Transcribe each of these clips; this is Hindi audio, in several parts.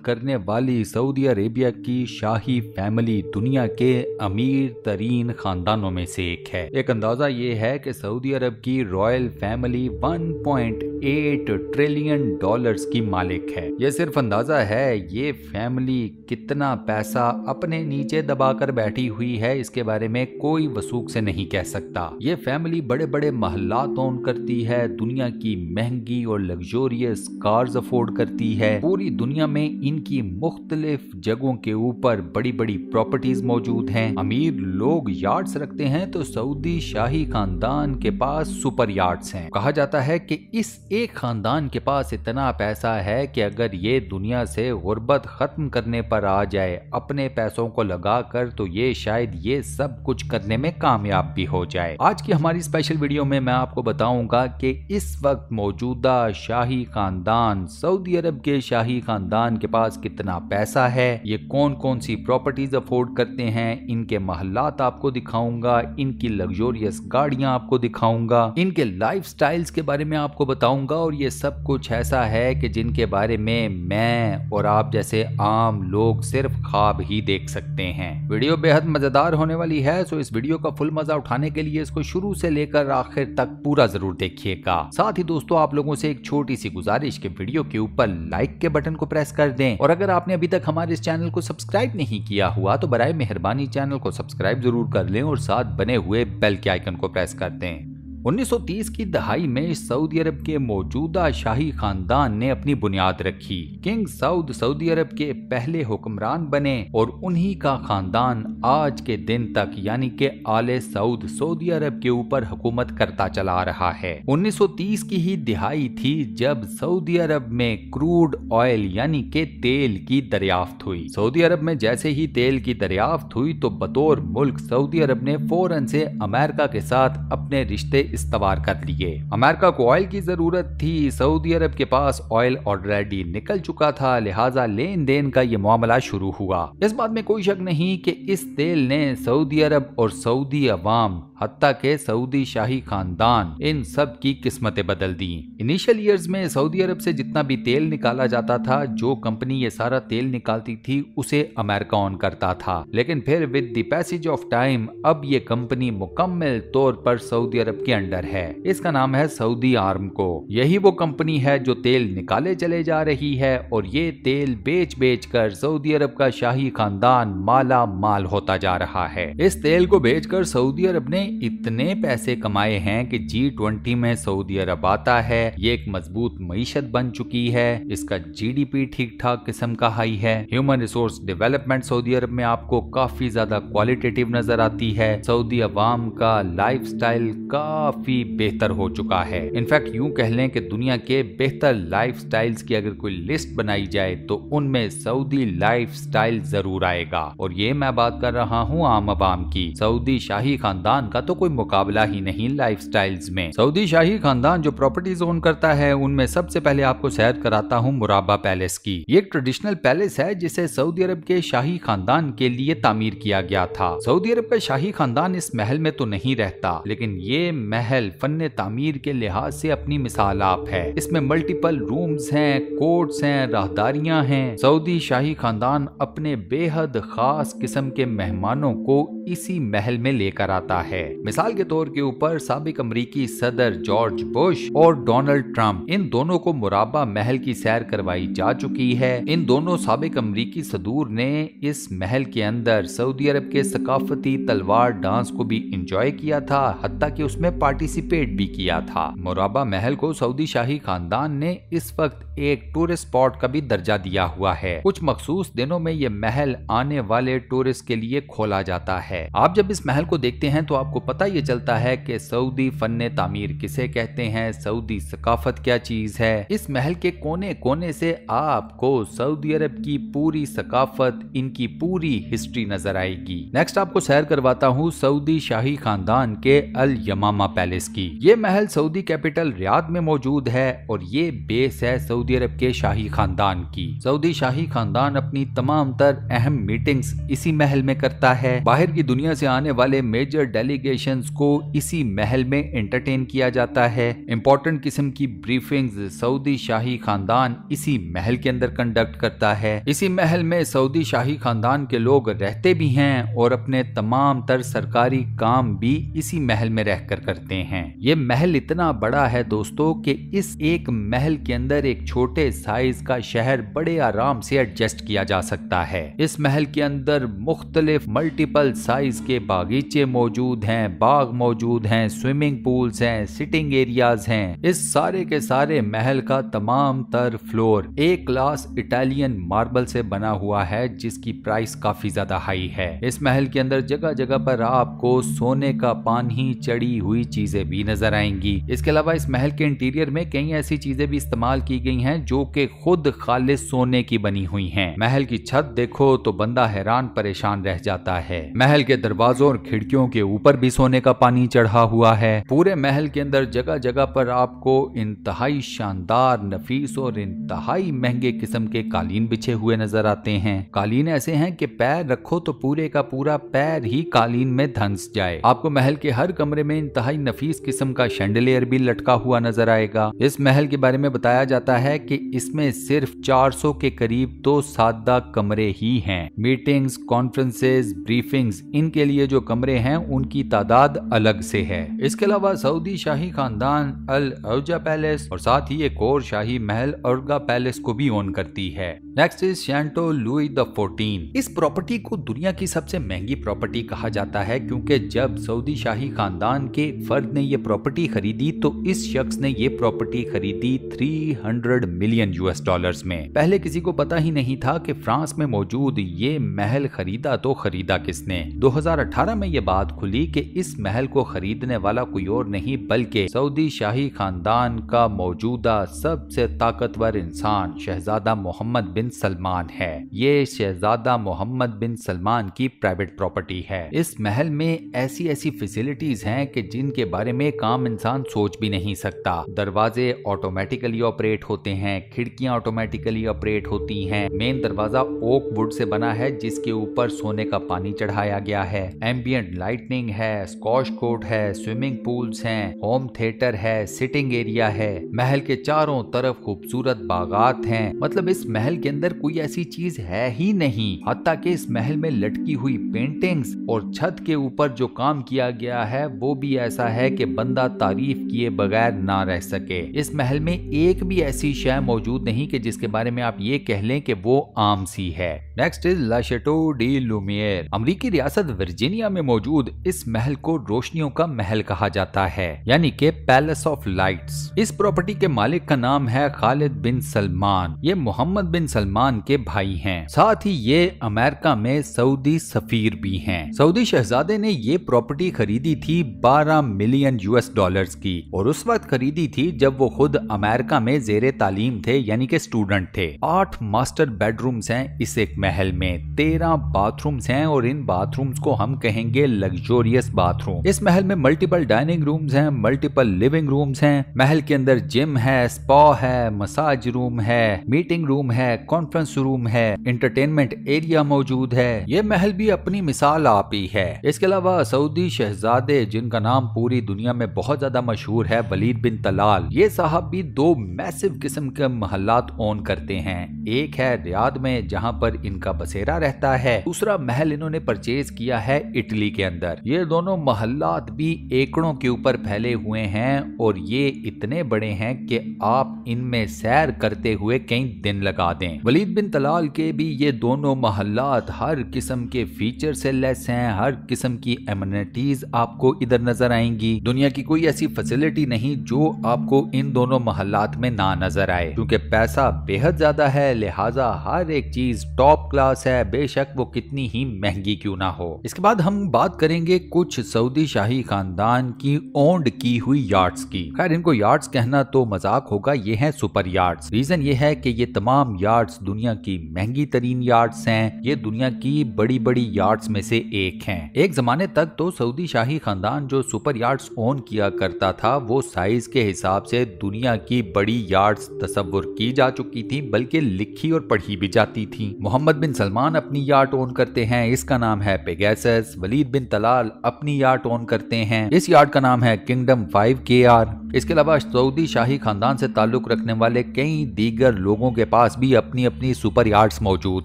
करने वाली सऊदी अरेबिया की शाही फैमिली दुनिया के अमीर तरीन खानदानों में से एक है। एक अंदाजा ये है कि सऊदी अरब की रॉयल फैमिली 1.8 ट्रिलियन डॉलर्स की मालिक है। ये सिर्फ अंदाजा है, ये फैमिली कितना पैसा अपने नीचे दबाकर बैठी हुई है इसके बारे में कोई वसूख से नहीं कह सकता। ये फैमिली बड़े बड़े महलात ओन करती है, दुनिया की महंगी और लग्जोरियस कार्स अफोर्ड करती है। पूरी दुनिया में इनकी मुख्तलिफ जगहों के ऊपर बड़ी बड़ी प्रॉपर्टीज मौजूद हैं। अमीर लोग यार्ड्स रखते हैं तो सऊदी शाही खानदान के पास सुपर यार्ड्स हैं। कहा जाता है कि इस एक खानदान के पास इतना पैसा है कि अगर ये दुनिया से गुर्बत खत्म करने पर आ जाए अपने पैसों को लगाकर तो ये शायद ये सब कुछ करने में कामयाब भी हो जाए। आज की हमारी स्पेशल वीडियो में मैं आपको बताऊंगा कि इस वक्त मौजूदा शाही खानदान सऊदी अरब के शाही खानदान के पास कितना पैसा है, ये कौन कौन सी प्रॉपर्टीज अफोर्ड करते हैं, इनके महलात आपको दिखाऊंगा, इनकी लग्जोरियस गाड़ियां आपको दिखाऊंगा, इनके लाइफ स्टाइल्स के बारे में आपको बताऊंगा और ये सब कुछ ऐसा है कि जिनके बारे में मैं और आप जैसे आम लोग सिर्फ ख्वाब ही देख सकते हैं। वीडियो बेहद मजेदार होने वाली है, सो इस वीडियो का फुल मजा उठाने के लिए इसको शुरू से लेकर आखिर तक पूरा जरूर देखिएगा। साथ ही दोस्तों आप लोगों से एक छोटी सी गुजारिश के वीडियो के ऊपर लाइक के बटन को प्रेस कर दें और अगर आपने अभी तक हमारे इस चैनल को सब्सक्राइब नहीं किया हुआ तो बराए मेहरबानी चैनल को सब्सक्राइब जरूर कर लें और साथ बने हुए बेल के आइकन को प्रेस कर दें। 1930 की दहाई में सऊदी अरब के मौजूदा शाही खानदान ने अपनी बुनियाद रखी। किंग सऊद सऊदी अरब के पहले हुक्मरान बने और उन्हीं का खानदान आज के दिन तक यानी कि आले सऊद सऊदी अरब के ऊपर हुकूमत करता चला रहा है। 1930 की ही दिहाई थी जब सऊदी अरब में क्रूड ऑयल यानी कि तेल की दरियाफ्त हुई। सऊदी अरब में जैसे ही तेल की दरियाफ्त हुई तो बतौर मुल्क सऊदी अरब ने फौरन से अमेरिका के साथ अपने रिश्ते इस्तवार कर लिए। अमेरिका को ऑयल की जरूरत थी, सऊदी अरब के पास ऑयल ऑलरेडी निकल चुका था, लिहाजा लेन देन का ये मामला शुरू हुआ। इस बात में कोई शक नहीं कि इस तेल ने सऊदी अरब और सऊदी अवाम हत्ता के सऊदी शाही खानदान इन सब की किस्मतें बदल दी। इनिशियल ईयर्स में सऊदी अरब से जितना भी तेल निकाला जाता था, जो कंपनी ये सारा तेल निकालती थी उसे अमेरिका ऑन करता था, लेकिन फिर with the passage of time अब ये कंपनी मुकम्मल तौर पर सऊदी अरब के अंडर है। इसका नाम है सऊदी आर्मको। यही वो कंपनी है जो तेल निकाले चले जा रही है और ये तेल बेच बेच कर सऊदी अरब का शाही खानदान माला माल होता जा रहा है। इस तेल को बेचकर सऊदी अरब ने इतने पैसे कमाए हैं कि G20 में सऊदी अरब आता है। ये एक मजबूत मईशत बन चुकी है, इसका GDP ठीक ठाक किस्म का हाई है। ह्यूमन रिसोर्स डेवलपमेंट सऊदी अरब में आपको काफी ज्यादा क्वालिटेटिव नजर आती है। सऊदी अवाम का लाइफ स्टाइल काफी बेहतर हो चुका है। इनफैक्ट यूं कह लें कि दुनिया के बेहतर लाइफ स्टाइल्स की अगर कोई लिस्ट बनाई जाए तो उनमें सऊदी लाइफ स्टाइल जरूर आएगा। और ये मैं बात कर रहा हूँ आम अवाम की। सऊदी शाही खानदान का तो कोई मुकाबला ही नहीं लाइफ स्टाइल्स में। सऊदी शाही खानदान जो प्रॉपर्टीज ओन करता है उनमें सबसे पहले आपको सैर कराता हूँ मुराबा पैलेस की। ये एक ट्रेडिशनल पैलेस है जिसे सऊदी अरब के शाही खानदान के लिए तामीर किया गया था। सऊदी अरब का शाही खानदान इस महल में तो नहीं रहता, लेकिन ये महल फन्ने तामीर के लिहाज से अपनी मिसाल आप है। इसमें मल्टीपल रूम्स हैं, कोर्ट्स हैं, राहदारियां हैं। सऊदी शाही खानदान अपने बेहद खास किस्म के मेहमानों को इसी महल में लेकर आता है। मिसाल के तौर के ऊपर साबिक अमरीकी सदर जॉर्ज बुश और डोनाल्ड ट्रंप, इन दोनों को मुराबा महल की सैर करवाई जा चुकी है। इन दोनों साबिक अमरीकी सदूर ने इस महल के अंदर सऊदी अरब के सकाफती तलवार डांस को भी इंजॉय किया था, हत्ता कि उसमें पार्टिसिपेट भी किया था। मुराबा महल को सऊदी शाही खानदान ने इस वक्त एक टूरिस्ट स्पॉट का भी दर्जा दिया हुआ है। कुछ मखसूस दिनों में ये महल आने वाले टूरिस्ट के लिए खोला जाता है। आप जब इस महल को देखते हैं तो आपको पता ये चलता है कि सऊदी फन्ने तामीर किसे कहते हैं, सऊदी सकाफत क्या चीज है। इस महल के कोने कोने से आपको सऊदी अरब की पूरी सकाफत, इनकी पूरी हिस्ट्री नजर आएगी। नेक्स्ट आपको सैर करवाता हूँ सऊदी शाही खानदान के अल यमामा पैलेस की। ये महल सऊदी कैपिटल रियाद में मौजूद है और ये बेस है सऊदी अरब के शाही खानदान की। सऊदी शाही खानदान अपनी तमाम तर अहम मीटिंग्स इसी महल में करता है। बाहर की दुनिया से आने वाले मेजर डेलीगेशंस को इसी महल में एंटरटेन किया जाता है। इंपॉर्टेंट किस्म की ब्रीफिंग्स सऊदी शाही खानदान इसी महल के अंदर कंडक्ट करता है। इसी महल में सऊदी शाही खानदान के लोग रहते भी हैं और अपने तमाम तर सरकारी काम भी इसी महल में रहकर करते हैं। ये महल इतना बड़ा है दोस्तों कि इस एक महल के अंदर एक छोटे साइज का शहर बड़े आराम से एडजस्ट किया जा सकता है। इस महल के अंदर मुख्तलिफ मल्टीपल साइज के बागीचे मौजूद हैं, बाग मौजूद हैं, स्विमिंग पूल्स हैं, सिटिंग एरियाज हैं। इस सारे के सारे महल का तमाम तर फ्लोर एक क्लास इटालियन मार्बल से बना हुआ है जिसकी प्राइस काफी ज्यादा हाई है। इस महल के अंदर जगह जगह पर आपको सोने का पानी चढ़ी हुई चीजें भी नजर आएंगी। इसके अलावा इस महल के इंटीरियर में कई ऐसी चीजें भी इस्तेमाल की गई हैं जो कि खुद खालिस सोने की बनी हुई हैं। महल की छत देखो तो बंदा हैरान परेशान रह जाता है। महल के दरवाजों और खिड़कियों के ऊपर भी सोने का पानी चढ़ा हुआ है। पूरे महल के अंदर जगह जगह पर आपको इंतहाई शानदार, नफीस और इंतहाई महंगे किस्म के कालीन बिछे हुए नजर आते हैं। कालीन ऐसे हैं कि पैर रखो तो पूरे का पूरा पैर ही कालीन में धंस जाए। आपको महल के हर कमरे में इंतहाई नफीस किस्म का शैंडलियर भी लटका हुआ नजर आएगा। इस महल के बारे में बताया जाता है कि इसमें सिर्फ 400 के करीब तो सादा कमरे ही हैं। मीटिंग्स, कॉन्फ्रेंसेस, ब्रीफिंग्स, इनके लिए जो कमरे हैं उनकी तादाद अलग से है। इसके अलावा सऊदी शाही खानदान अल औजा पैलेस और साथ ही एक और शाही महल अर्गा पैलेस को भी ओन करती है। नेक्स्ट इज शैंटो लुई द 14। इस प्रॉपर्टी को दुनिया की सबसे महंगी प्रॉपर्टी कहा जाता है क्योंकि जब सऊदी शाही खानदान के एक फर्द ने ये प्रॉपर्टी खरीदी तो इस शख्स ने ये प्रॉपर्टी खरीदी 300 मिलियन US डॉलर्स में। पहले किसी को पता ही नहीं था कि फ्रांस में मौजूद ये महल खरीदा तो खरीदा किसने। 2018 में ये बात खुली कि इस महल को खरीदने वाला कोई और नहीं बल्कि सऊदी शाही खानदान का मौजूदा सबसे ताकतवर इंसान शहजादा मोहम्मद बिन सलमान है। ये शहजादा मोहम्मद बिन सलमान की प्राइवेट प्रॉपर्टी है। इस महल में ऐसी ऐसी फैसिलिटीज हैं कि जिनके बारे में एक आम इंसान सोच भी नहीं सकता। दरवाजे ऑटोमेटिकली ऑपरेट होते हैं, खिड़कियां ऑटोमेटिकली ऑपरेट होती हैं। मेन दरवाजा ओक वुड से बना है जिसके ऊपर सोने का पानी चढ़ाया गया है। एम्बियंट लाइटनिंग है, स्क्वॉश कोर्ट है, स्विमिंग पूल्स हैं, होम थिएटर है, सिटिंग एरिया है। महल के चारों तरफ खूबसूरत बागात हैं। मतलब इस महल के अंदर कोई ऐसी चीज है ही नहीं। हत्ता कि इस महल में लटकी हुई पेंटिंग्स और छत के ऊपर जो काम किया गया है वो भी ऐसा है कि बंदा तारीफ किए बगैर ना रह सके। इस महल में एक भी ऐसी शय मौजूद नहीं कि जिसके बारे में आप ये कह लें कि वो आम सी है। Next is La Chateau de Lumiere. अमेरिकी रियासत वर्जीनिया में मौजूद इस महल को रोशनियों का महल कहा जाता है, यानी कि पैलेस ऑफ लाइट्स। इस प्रॉपर्टी के मालिक का नाम है खालिद बिन सलमान। ये मोहम्मद बिन सलमान के भाई हैं। साथ ही ये अमेरिका में सऊदी सफीर भी हैं। सऊदी शहजादे ने ये प्रॉपर्टी खरीदी थी 12 मिलियन US डॉलर्स की और उस वक्त खरीदी थी जब वो खुद अमेरिका में जेरे तालीम थे, यानी कि स्टूडेंट थे। 8 मास्टर बेडरूम्स हैं इस एक महल में, 13 बाथरूम्स हैं और इन बाथरूम्स को हम कहेंगे लग्जोरियस बाथरूम। इस महल में मल्टीपल डाइनिंग रूम्स हैं, मल्टीपल लिविंग रूम्स हैं। महल के अंदर जिम है, स्पा है, मसाज रूम है, मीटिंग रूम है, कॉन्फ्रेंस रूम है, एंटरटेनमेंट एरिया मौजूद है। ये महल भी अपनी मिसाल आप ही है। इसके अलावा सऊदी शहजादे जिनका नाम पूरी दुनिया में बहुत ज्यादा मशहूर है, वलीद बिन तलाल, ये साहब भी 2 मैसिव किस्म के महलात ओन करते हैं। एक है रियाद में जहां पर इनका बसेरा रहता है, दूसरा महल इन्होंने परचेज किया है इटली के अंदर। ये दोनों महलात भी एकड़ों के ऊपर फैले हुए हैं और ये इतने बड़े हैं कि आप इनमें सैर करते हुए कई दिन लगा दें। वलीद बिन तलाल के भी ये दोनों महलात हर किस्म के फीचर से लेस हैं, हर किस्म की एमिनिटीज आपको इधर नजर आएंगी। दुनिया की कोई ऐसी फैसिलिटी नहीं जो आपको इन दोनों महलात में ना नजर आए। क्योंकि पैसा बेहद ज्यादा है, लिहाजा हर एक चीज टॉप टॉप क्लास है, बेशक वो कितनी ही महंगी क्यों ना हो। इसके बाद हम बात करेंगे कुछ सऊदी शाही खानदान की ओन्ड की हुई यार्ड्स की। खैर इनको यार्ड्स कहना तो मजाक होगा, ये है सुपर यार्ड्स। रीजन ये है कि ये तमाम यार्ड्स दुनिया की महंगी तरीन यार्ड्स हैं। ये दुनिया की बड़ी बड़ी यार्ड्स में से एक हैं। एक जमाने तक तो सऊदी शाही खानदान जो सुपर यार्ड्स ओन किया करता था वो साइज के हिसाब से दुनिया की बड़ी यार्ड्स तस्वुर की जा चुकी थी, बल्कि लिखी और पढ़ी भी जाती थी। मोहम्मद बिन सलमान अपनी यार्ड ओन करते हैं, इसका नाम है पेगासस। वलीद बिन तलाल अपनी यार्ड ओन करते हैं, इस यार्ड का नाम है किंगडम 5KR। इसके अलावा सऊदी शाही खानदान से ताल्लुक रखने वाले कई दीगर लोगों के पास भी अपनी अपनी सुपर यार्ड्स मौजूद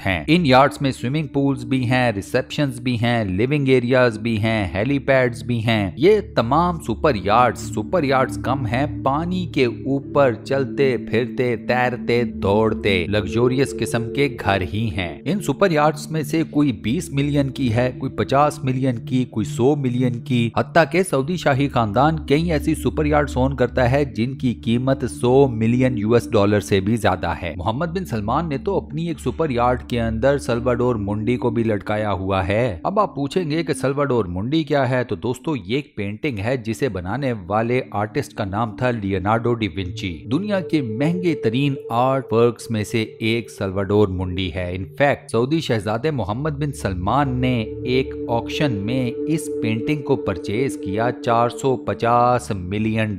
हैं। इन यार्ड्स में स्विमिंग पूल्स भी हैं, रिसेप्शंस भी हैं, लिविंग एरियाज भी हैं, हेलीपैड्स भी हैं। ये तमाम सुपर यार्ड्स कम हैं, पानी के ऊपर चलते फिरते तैरते दौड़ते लग्जोरियस किस्म के घर ही हैं। इन सुपर यार्ड्स में से कोई 20 मिलियन की है, कोई 50 मिलियन की, कोई 100 मिलियन की। हत्ता के सऊदी शाही खानदान कई ऐसी सुपर यार्ड्स ओन करता है जिनकी कीमत 100 मिलियन US$ से भी ज्यादा है। मोहम्मद बिन सलमान ने तो अपनी एक सुपर यार्ड के अंदर सल्वाडोर मुंडी को भी लटकाया हुआ है। अब आप पूछेंगे कि सल्वाडोर मुंडी क्या है, तो दोस्तों ये एक पेंटिंग है जिसे बनाने वाले आर्टिस्ट का नाम था लियोनार्डो डी विंची। दुनिया के महंगे तरीन आर्ट वर्क्स में से एक सल्वाडोर मुंडी है। इनफैक्ट सऊदी शहजादे मोहम्मद बिन सलमान ने एक ऑक्शन में इस पेंटिंग को परचेज किया $450 मिलियन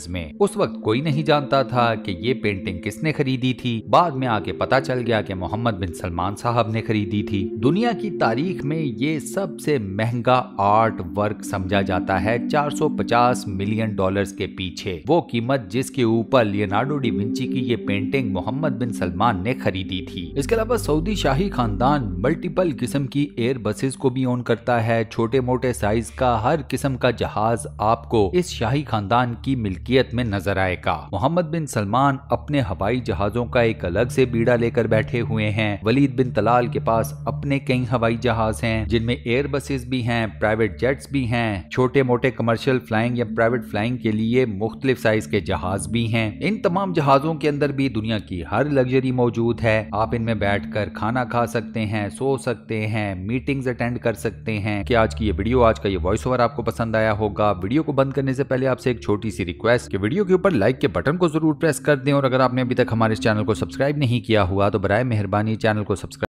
में। उस वक्त कोई नहीं जानता था कि ये पेंटिंग किसने खरीदी थी। बाद में आके पता चल गया कि मोहम्मद बिन सलमान साहब ने खरीदी थी। दुनिया की तारीख में ये सबसे महंगा आर्ट वर्क समझा जाता है। $450 मिलियन के पीछे वो कीमत जिसके ऊपर लियोनार्डो डी विंची की ये पेंटिंग मोहम्मद बिन सलमान ने खरीदी थी। इसके अलावा सऊदी शाही खानदान मल्टीपल किस्म की एयर बसेस को भी ओन करता है। छोटे मोटे साइज का हर किस्म का जहाज आपको इस शाही खानदान की मिल्कियत में नजर आएगा। मोहम्मद बिन सलमान अपने हवाई जहाजों का एक अलग से बीड़ा लेकर बैठे हुए हैं। वलीद बिन तलाल के पास अपने कई हवाई जहाज हैं जिनमें एयर बसेस भी हैं, प्राइवेट जेट्स भी हैं, छोटे मोटे कमर्शियल फ्लाइंग या प्राइवेट फ्लाइंग के लिए मुख्तलिफ साइज के जहाज भी हैं। इन तमाम जहाजों के अंदर भी दुनिया की हर लग्जरी मौजूद है। आप इनमें बैठकर खाना खा सकते हैं, सो सकते हैं, मीटिंग्स अटेंड कर सकते हैं। कि आज की ये वीडियो, आज का ये वॉइस ओवर आपको पसंद आया होगा। वीडियो को बंद करने से पहले आपसे एक छोटी सी रिक्वेस्ट कि वीडियो के ऊपर लाइक के बटन को जरूर प्रेस कर दें, और अगर आपने अभी तक हमारे इस चैनल को सब्सक्राइब नहीं किया हुआ तो बराए मेहरबानी चैनल को सब्सक्राइब